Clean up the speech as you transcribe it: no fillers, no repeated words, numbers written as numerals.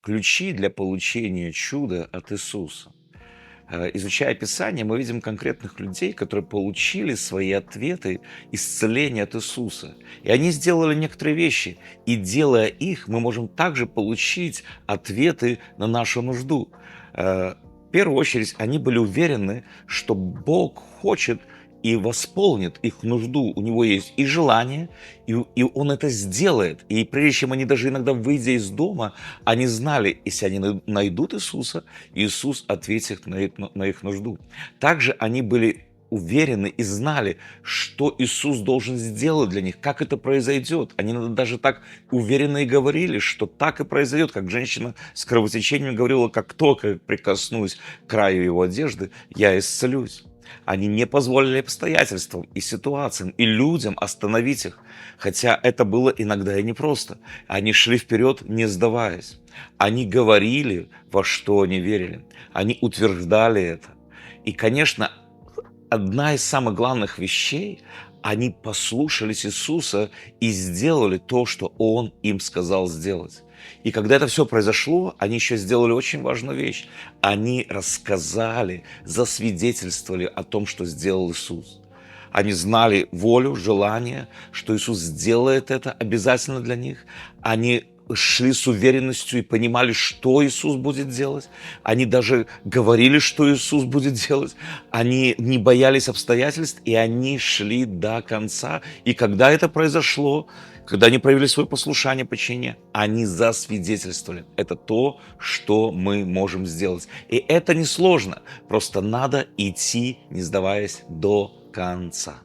ключи для получения чуда от Иисуса. Изучая Писание, мы видим конкретных людей, которые получили свои ответы, исцеления от Иисуса. И они сделали некоторые вещи. И делая их, мы можем также получить ответы на нашу нужду. В первую очередь, они были уверены, что Бог хочет и восполнит их нужду. У него есть и желание, и он это сделает. И прежде чем они даже иногда, выйдя из дома, они знали, если они найдут Иисуса, Иисус ответит на их нужду. Также они были уверены и знали, что Иисус должен сделать для них, как это произойдет. Они даже так уверенно и говорили, что так и произойдет, как женщина с кровотечением говорила, как только прикоснусь к краю его одежды, я исцелюсь. Они не позволили обстоятельствам и ситуациям, и людям остановить их, хотя это было иногда и непросто. Они шли вперед, не сдаваясь. Они говорили, во что они верили. Они утверждали это. И, конечно, одна из самых главных вещей, они послушались Иисуса и сделали то, что Он им сказал сделать. И когда это все произошло, они еще сделали очень важную вещь. Они рассказали, засвидетельствовали о том, что сделал Иисус. Они знали волю, желание, что Иисус сделает это обязательно для них. Они шли с уверенностью и понимали, что Иисус будет делать. Они даже говорили, что Иисус будет делать. Они не боялись обстоятельств, и они шли до конца. И когда это произошло, когда они проявили свое послушание, подчинение, они засвидетельствовали. Это то, что мы можем сделать. И это несложно. Просто надо идти, не сдаваясь, до конца.